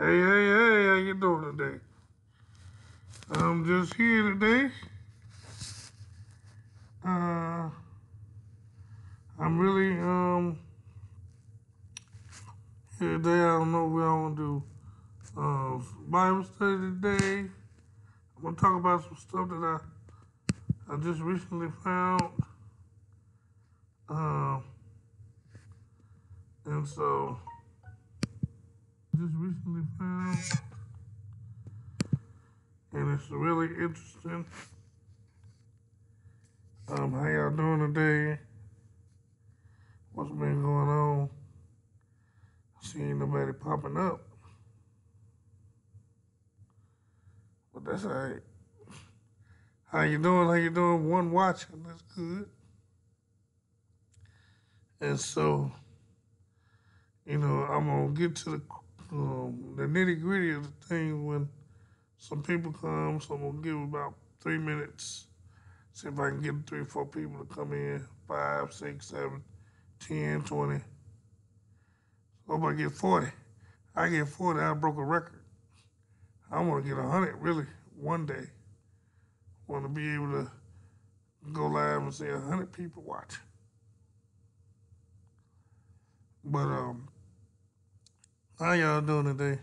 Hey, how you doing today? I'm just here today. Uh, I'm really here today. I don't know what I want to do. Bible study today. I'm gonna talk about some stuff that I just recently found. Um, and so just recently found, and it's really interesting. How y'all doing today? What's been going on? I see ain't nobody popping up, but that's alright. How you doing? How you doing? One watching, that's good. And so, I'm gonna get to the nitty gritty of the thing when some people come. So I'm gonna give about 3 minutes. See if I can get 3 or 4 people to come in. 5, 6, 7, 10, 20. Hope I get 40. I get 40, I broke a record. I want to get 100 really one day. Want to be able to go live and see 100 people watching. But how y'all doing today?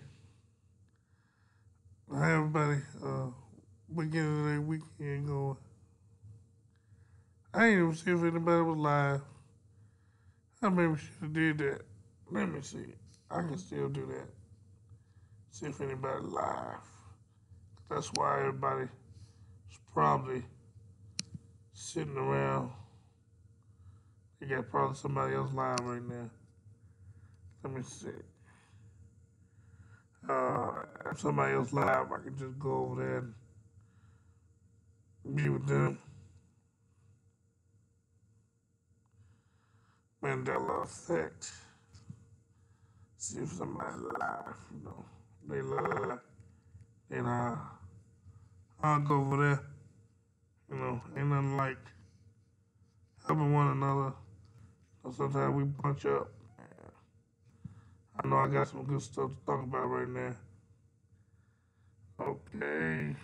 How everybody beginning of their weekend going? I ain't even see if anybody was live. I maybe should have did that. Let me see. I can still do that. See if anybody live. That's why everybody's probably sitting around. You got probably somebody else live right now. Let me see. If somebody else live, I can just go over there and be with them. Mandela effect. See if somebody live, they live. Then I'll go over there. Ain't nothing like helping one another. Sometimes we bunch up. I know I got some good stuff to talk about right now. Okay.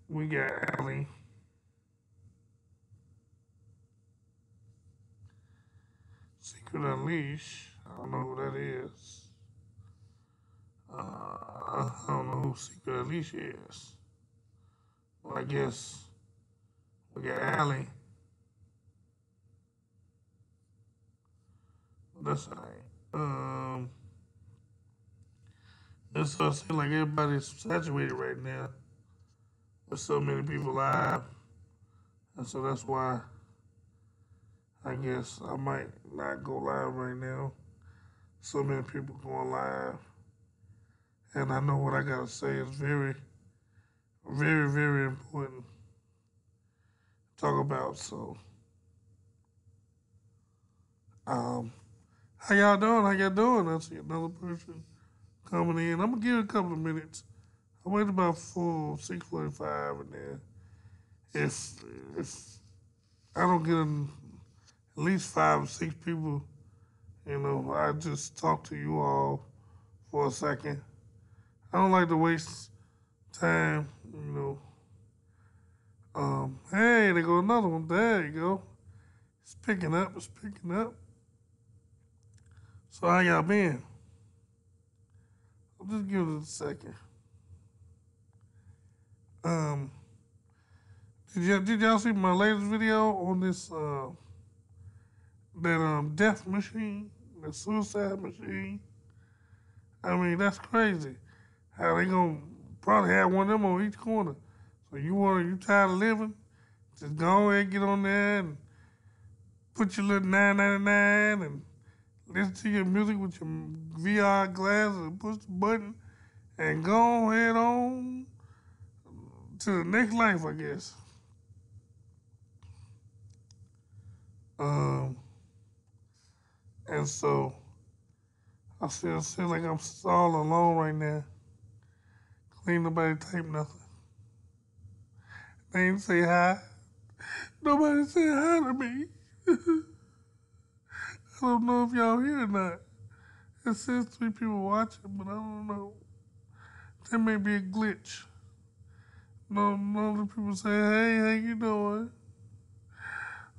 We got Allie. Secret Unleash. I don't know who that is. I don't know who Secret Unleash is. Well, I guess we got Allie. That's alright. It seems like everybody's saturated right now. There's so many people live. And so that's why I guess I might not go live right now. So many people going live. And I know what I gotta say is very, very, very important to talk about. So, how y'all doing? How y'all doing? I see another person coming in. I'm gonna give it a couple of minutes. I wait about 6:45, and then if I don't get at least 5 or 6 people, I just talk to you all for a second. I don't like to waste time, Hey, there go another one. There you go. It's picking up. So how y'all been? I'll just give it a second. Um, did y'all see my latest video on this that death machine, the suicide machine? I mean, that's crazy. How they gonna probably have one of them on each corner. So you tired of living? Just go ahead and get on there and put your little $9.99 and listen to your music with your VR glasses and push the button and go ahead on to the next life, I guess. And so I feel like I'm all alone right now. Ain't nobody type nothing. They ain't say hi. Nobody said hi to me. I don't know if y'all here or not. It says 3 people watching, but I don't know. There may be a glitch. No, none of the people say, hey, how you doing?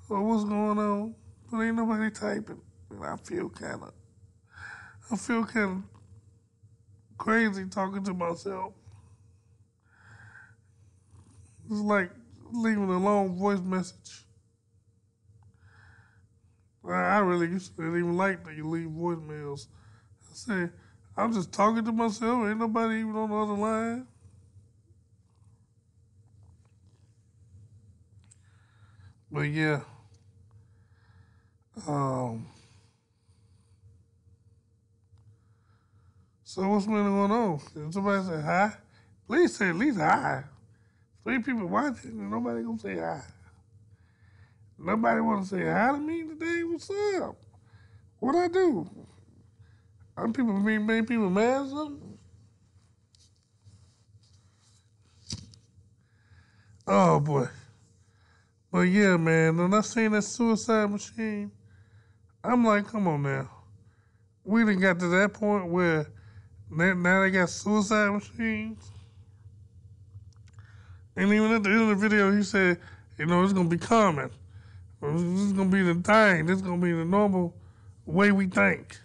Or what's going on? But ain't nobody typing. And I feel kind of crazy talking to myself. It's like leaving a long voice message. I really used to even like that you leave voicemails. I say, I'm just talking to myself. Ain't nobody even on the other line. But yeah, um, so what's been going on? If somebody say hi, please say at least hi. 3 people watching and nobody gonna say hi. Nobody wanna say hi to me today. What's up? What I do? Are people being made people mad or something? Oh boy. But yeah, man, when I seen that suicide machine, I'm like, come on now. We done got to that point where now they got suicide machines. And even at the end of the video, he said, it's gonna be common. This is gonna be the thing. This is gonna be the normal way we think.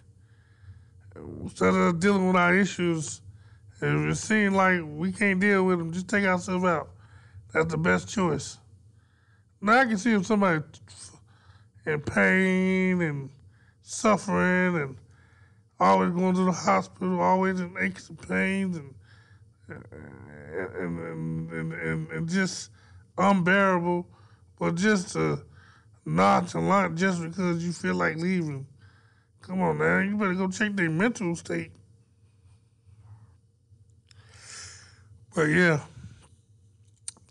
Instead of dealing with our issues, if it seems like we can't deal with them, just take ourselves out. That's the best choice. Now I can see if somebody in pain and suffering and always going to the hospital, always in aches and pains and just unbearable, but just nonchalant just because you feel like leaving. Come on, man. You better go check their mental state. But yeah,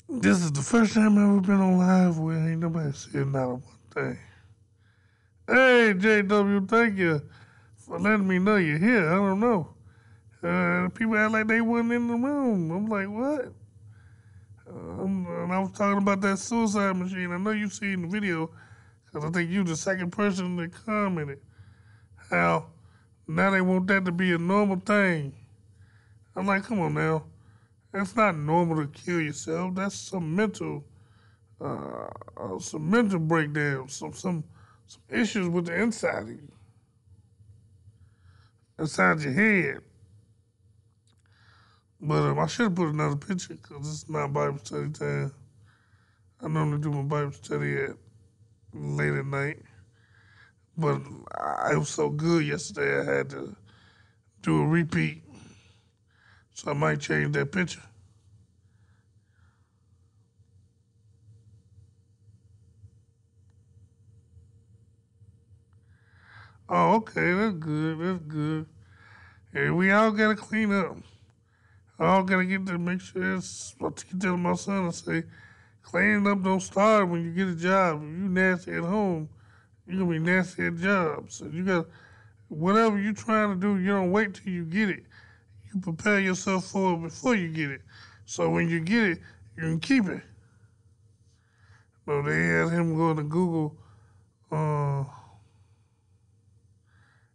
this is the first time I've ever been on live where ain't nobody said not a one thing. Hey, JW, thank you for letting me know you're here. I don't know. People act like they wasn't in the room. I'm like, what? And I was talking about that suicide machine. I know you seen the video because I think you the second person that commented how now they want that to be a normal thing. I'm like, come on now. It's not normal to kill yourself. That's some mental breakdown, some issues with the inside of you, inside your head. But I should have put another picture because it's not Bible study time. I normally do my Bible study at late at night, but it was so good yesterday I had to do a repeat, so I might change that picture. Oh, okay, that's good. That's good. Yeah, we all gotta clean up. All gotta get to make sure it's what I keep telling my son. I say, cleaning up don't start when you get a job. If you nasty at home, you're gonna be nasty at jobs. So you got whatever you're trying to do, you don't wait till you get it. You prepare yourself for it before you get it. So when you get it, you can keep it. So they had him go to Google. Uh,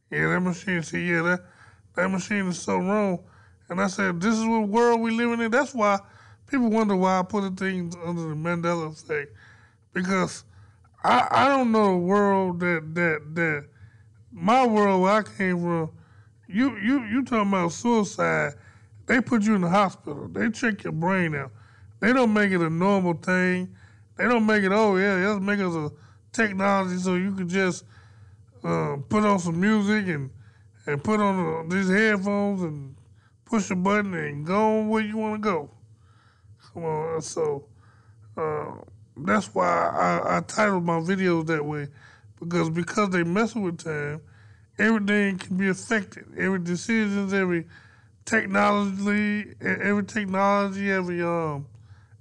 yeah, that machine said, yeah, that machine is so wrong. And I said, this is what world we living in. That's why people wonder why I put things under the Mandela effect. Because I don't know a world that my world where I came from, you talking about suicide, they put you in the hospital. They check your brain out. They don't make it a normal thing. They don't make it, oh yeah, let's make us a technology so you can just put on some music and put on these headphones and push a button and go where you want to go. Come on, so uh, that's why I titled my videos that way because they messing with time, everything can be affected. Every decisions, every technology, every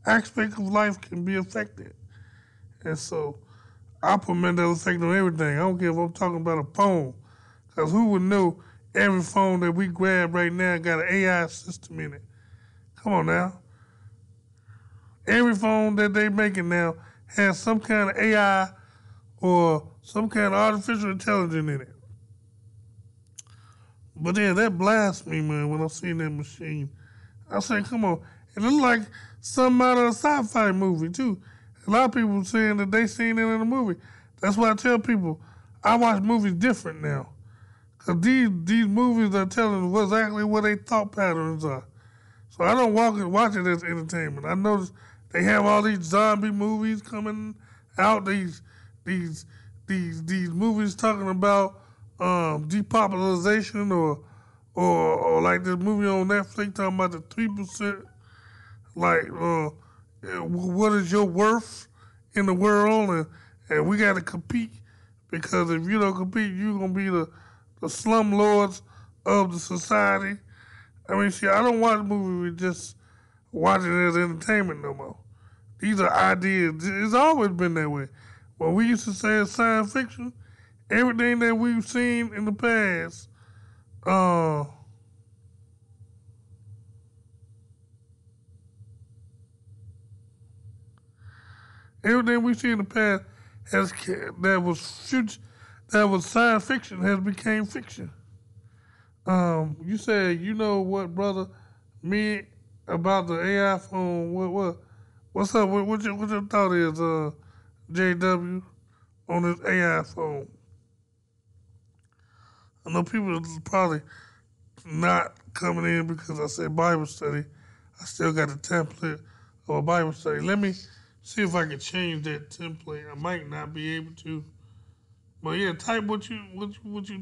aspect of life can be affected. And so I put Mandela effect on everything. I don't care if I'm talking about a phone. Because who would know every phone that we grab right now got an AI system in it? Come on now. Every phone that they making now has some kind of AI or some kind of artificial intelligence in it. But yeah, that blasted me, man, when I seen that machine. I said, come on. It looked like something out of a sci-fi movie, too. A lot of people saying that they seen it in a movie. That's why I tell people, I watch movies different now. Because these movies are telling exactly what their thought patterns are. So I don't watch it as entertainment. I notice they have all these zombie movies coming out. These these movies talking about depopulation or like this movie on Netflix talking about the 3%. Like, what is your worth in the world? And we got to compete because if you don't compete, you're gonna be the slumlords of the society. I mean, see, I don't watch movies just watching it as entertainment no more. These are ideas. It's always been that way. When we used to say it's science fiction, everything that we've seen in the past, uh, everything we see in the past has that was science fiction has became fiction. You said you know what, brother? Me about the AI phone. What's up? What your thought is, JW, on this AI phone? I know people are probably not coming in because I said Bible study. I still got the template of a Bible study. Let me see if I can change that template. I might not be able to, but yeah, type what you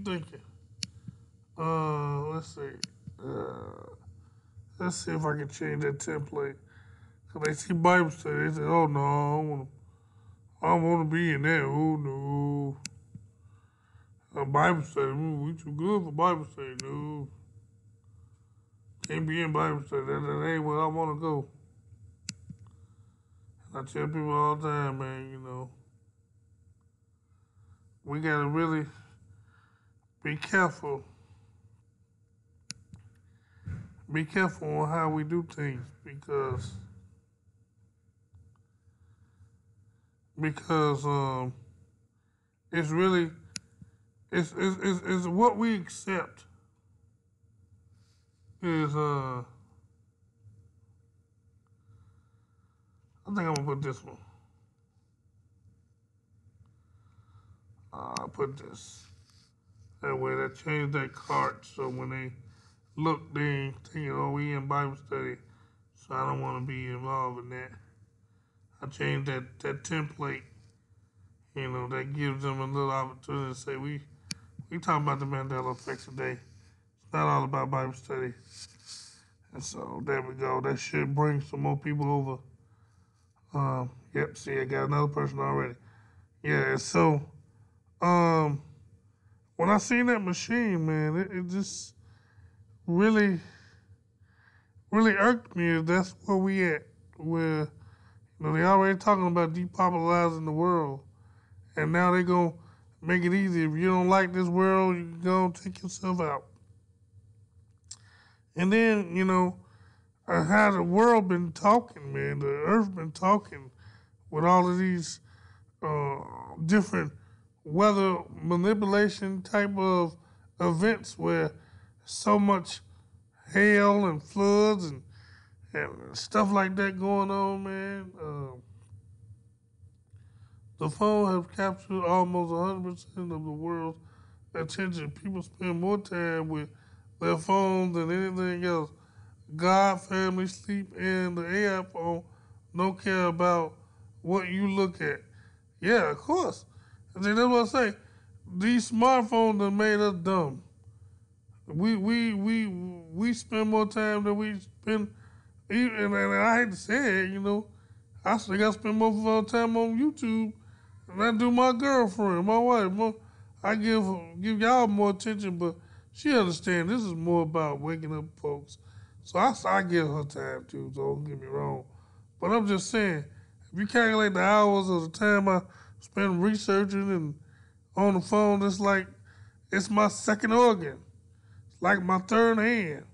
thinking. Let's see. Uh, let's see if I can change that template. Cause they see Bible study, they say, "Oh no, I don't want to be in there. Oh no, a Bible study. Ooh, we too good for Bible study. No, can't be in Bible study. That ain't where I want to go." And I tell people all the time, man, we gotta really be careful. Be careful on how we do things because it's really it's what we accept is I think I'm gonna put this one. I put this that way. That changed that cart so when they look, they ain't thinking, "Oh, we in Bible study," so I don't want to be involved in that. I changed that template. That gives them a little opportunity to say we talking about the Mandela effect today. It's not all about Bible study. And so there we go. That should bring some more people over. Yep, see, I got another person already. Yeah, so um, when I seen that machine, man, it just really, really irked me. If that's where we at, where they already talking about depopularizing the world, and now they gonna make it easy. If you don't like this world, you can go take yourself out. And then how the world been talking, man. The earth been talking with all of these uh, different weather manipulation type of events where so much hail and floods and stuff like that going on, man. The phone has captured almost 100% of the world's attention. People spend more time with their phones than anything else. God, family, sleep, and the AI phone don't care about what you look at. Yeah, of course. And then that's what I say. These smartphones have made us dumb. We spend more time than we spend. And I hate to say it, I still got to spend more time on YouTube than I do my girlfriend, my wife. I give y'all more attention, but she understands this is more about waking up folks. So I give her time too, so don't get me wrong. But I'm just saying, if you calculate the hours of the time I spend researching and on the phone, it's my second organ. It's like my third hand.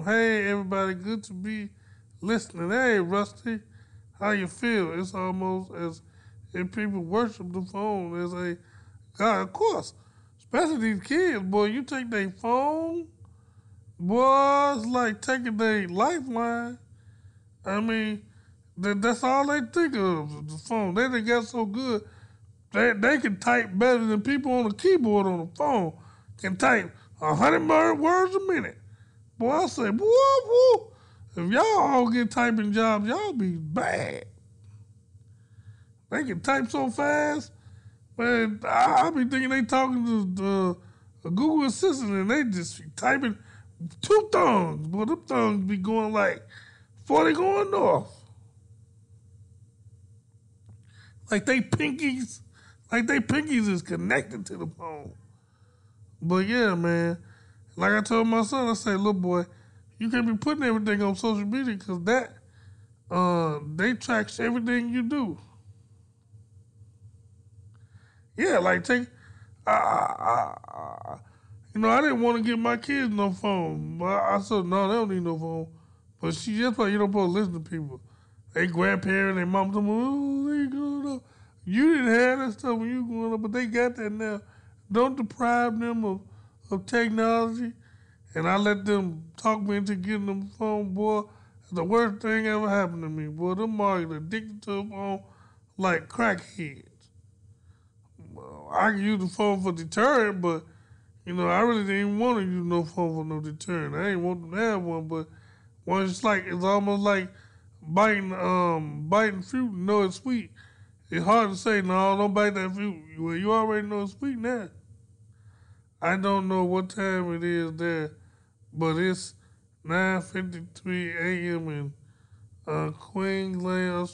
Hey everybody, good to be listening. Hey Rusty, how you feel? It's almost as if people worship the phone as a God. Of course, especially these kids, boy, you take their phone, boy, it's like taking their lifeline. I mean, that's all they think of, the phone. They done got so good, they can type better than people on the keyboard on the phone can type 100 words a minute. Boy, I say, woo, woo. If y'all all get typing jobs, y'all be bad. They can type so fast, man. I be thinking they talking to a Google Assistant and they just be typing two thumbs. Boy, them thumbs be going like 40 going north. Like they pinkies is connected to the phone. But yeah, man, like I told my son, I said, little boy, you can't be putting everything on social media because that they tracks everything you do. Yeah, like take, I didn't want to give my kids no phone, but I said no, they don't need no phone. But she just like you don't supposed to listen to people. They grandparents, they mom, them, oh, they growing up. You didn't have that stuff when you were growing up, but they got that now. Don't deprive them of technology. And I let them talk me into getting them phone, boy. The worst thing ever happened to me, boy. Them boys addicted to the phone like crackheads. Well, I can use the phone for deterrent, but I really didn't want to use no phone for no deterrent. I ain't want them to have one, but it's almost like biting fruit and know it's sweet. It's hard to say, no, don't bite that fruit. Well, you already know it's sweet now. I don't know what time it is there, but it's 9:53 a.m. in Queensland.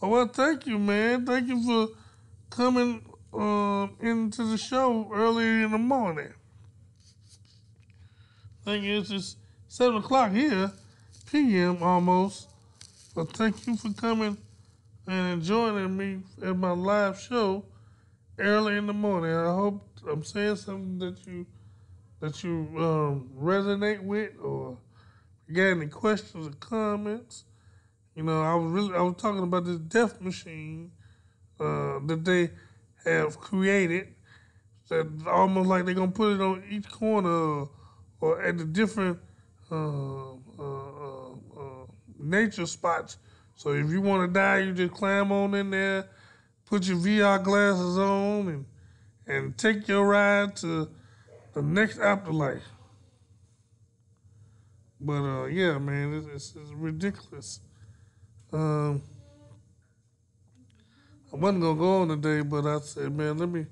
Oh, well, thank you, man. Thank you for coming into the show early in the morning. Thank you. It's just 7 o'clock here, p.m. almost. But thank you for coming and joining me at my live show early in the morning. I hope I'm saying something that you resonate with, or you got any questions or comments. I was talking about this death machine that they have created. That almost like they're gonna put it on each corner or at the different nature spots. So if you want to die, you just climb on in there, put your VR glasses on, and take your ride to the next afterlife. But yeah, man, it's ridiculous. Um, I wasn't gonna go on today, but I said, man, let me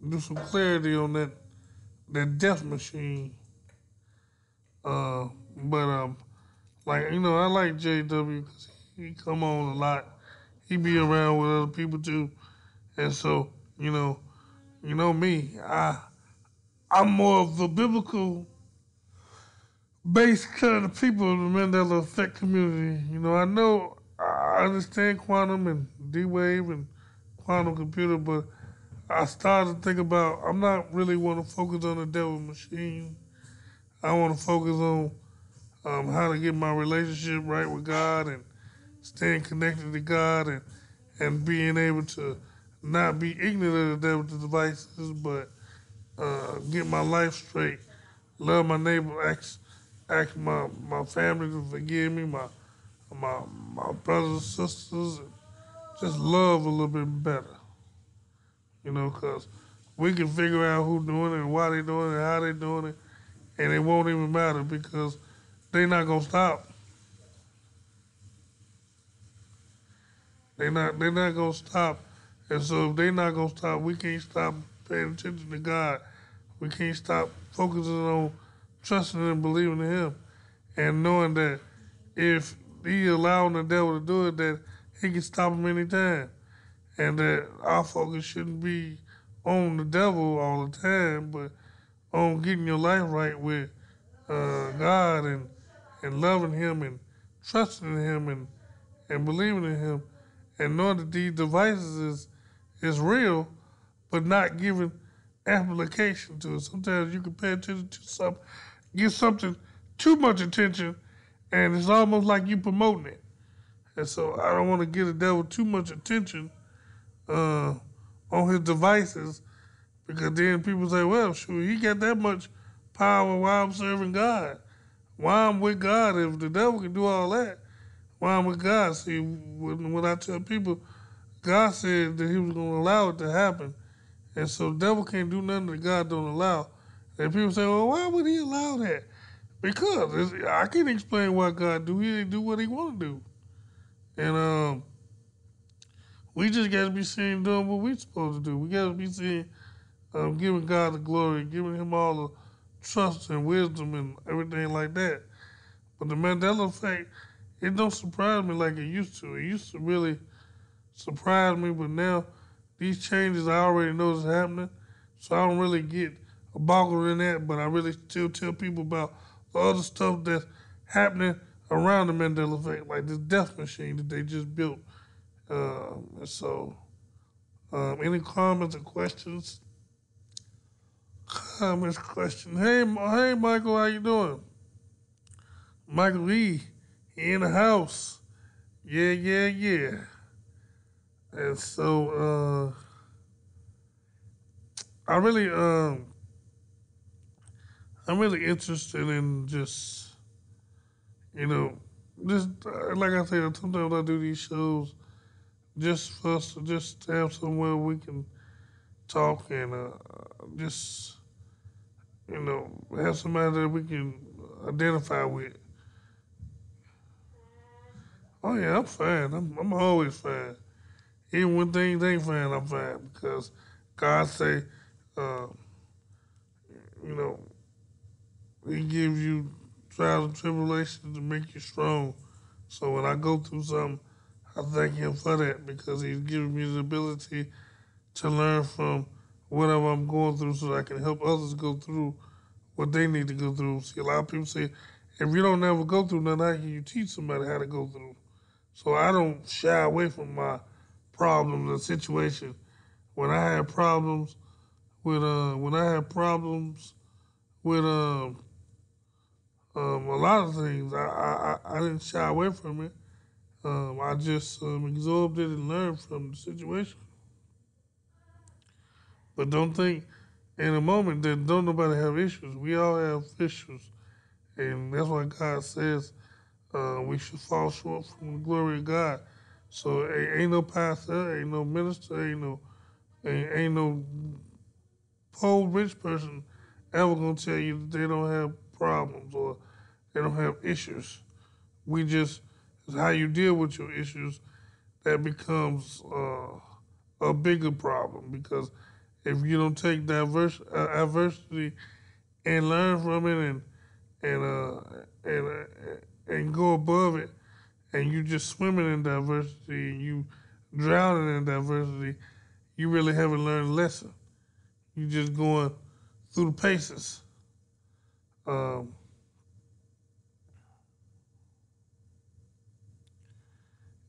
do some clarity on that death machine. But I like JW because he come on a lot. He be around with other people too, and so me, I'm more of the biblical based kind of people in the Mandela effect community. I understand quantum and D wave and quantum computer, but I started to think about I'm not really want to focus on the devil machine. I want to focus on how to get my relationship right with God and staying connected to God and being able to not be ignorant of the devil's devices, but get my life straight, love my neighbor, ask my family to forgive me, my brothers and sisters, and just love a little bit better. Because we can figure out who's doing it and why they doing it and how they doing it, and it won't even matter because they not gonna stop. They not gonna stop. And so if they not gonna stop, we can't stop paying attention to God. We can't stop focusing on trusting and believing in Him, and knowing that if He allowing the devil to do it, that He can stop him anytime, and that our focus shouldn't be on the devil all the time, but on getting your life right with God and loving Him and trusting in Him and believing in Him, and knowing that these devices is real, but not giving application to it. Sometimes you can pay attention to something, give something too much attention, and it's almost like you promoting it. And so I don't want to give the devil too much attention on his devices Because then people say, well, sure, he got that much power, why I'm serving God? Why I'm with God? If the devil can do all that, why I'm with God? See, when I tell people, God said that he was going to allow it to happen. And so the devil can't do nothing that God don't allow. And people say, well, why would he allow that? Because I can't explain why God do. He didn't do what he want to do. And we just got to be seen doing what we supposed to do. We got to be seen giving God the glory, giving him all the trust and wisdom and everything like that. But the Mandela effect, it don't surprise me like it used to. It used to really surprise me, but now these changes I already know is happening, so I don't really get boggled in that, but I really still tell people about the other stuff that's happening around the Mandela effect, like this death machine that they just built. Any comments or questions? Comments, question. Hey, Michael, how you doing? Michael Lee, he in the house. Yeah, yeah, yeah. And so, I really, I'm really interested in just, you know, just like I said, sometimes I do these shows just for us to just have somewhere we can talk and just, have somebody that we can identify with. Oh yeah, I'm fine. I'm always fine. Even when things ain't fine, I'm fine because God say, uh, you know, He gives you trials and tribulations to make you strong. So when I go through something, I thank Him for that because He's given me the ability to learn from whatever I'm going through so I can help others go through what they need to go through. See, a lot of people say, if you don't ever go through nothing, how can you teach somebody how to go through? So I don't shy away from my problems and situations. When I had problems with a lot of things, I didn't shy away from it. I just absorbed it and learned from the situation. But don't think in a moment that don't nobody have issues. We all have issues. And that's why God says we should fall short from the glory of God. So ain't no pastor, ain't no minister, ain't no poor rich person ever gonna tell you that they don't have problems or they don't have issues. We just it's how you deal with your issues that becomes a bigger problem because if you don't take adversity and learn from it and uh, and uh, and go above it, and you just swimming in diversity and you drowning in diversity, you really haven't learned a lesson. You just going through the paces. Um,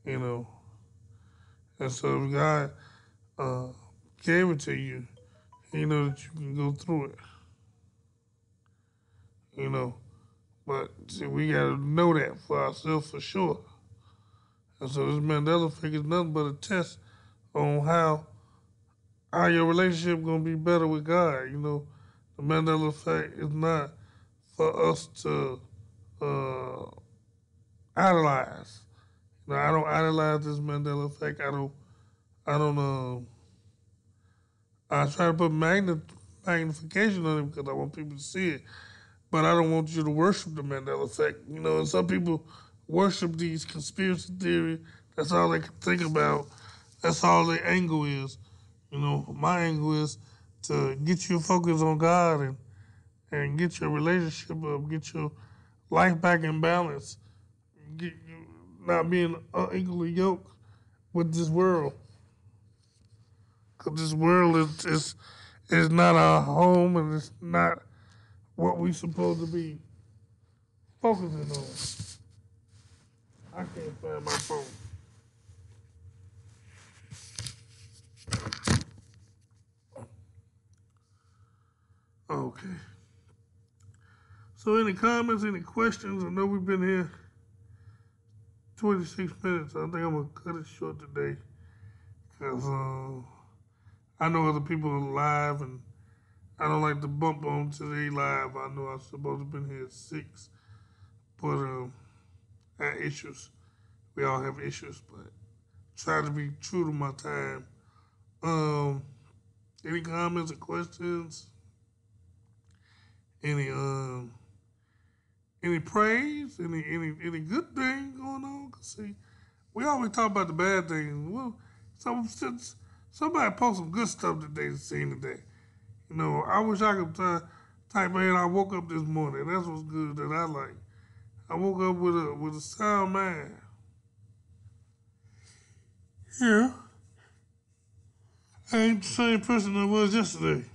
you know, and so if God uh, gave it to you, He know that you can go through it. You know, but see, we gotta know that for ourselves for sure. And so this Mandela effect is nothing but a test on how your relationship gonna be better with God. The Mandela effect is not for us to uh, idolize. I don't idolize this Mandela effect. I don't. I try to put magnification on it because I want people to see it. But I don't want you to worship the Mandela effect. And some people worship these conspiracy theories. That's all they can think about. That's all their angle is. My angle is to get you focused on God and get your relationship up, get your life back in balance, get you not being unequally yoked with this world. Because this world is not our home and it's not what we supposed to be focusing on. I can't find my phone. Okay. So any comments, any questions? I know we've been here 26 minutes. I think I'm going to cut it short today because I know other people are live and I don't like to bump on today live. I know I'm supposed to have been here at 6, but I had issues. We all have issues, but try to be true to my time. Um, any comments or questions? Any any praise? Any good thing going on? 'Cause see, we always talk about the bad things. Well, somebody post some good stuff that they seen today. You know, I wish I could type in. I woke up this morning. That's what's good that I like. I woke up with a sound mind. Yeah, I ain't the same person I was yesterday.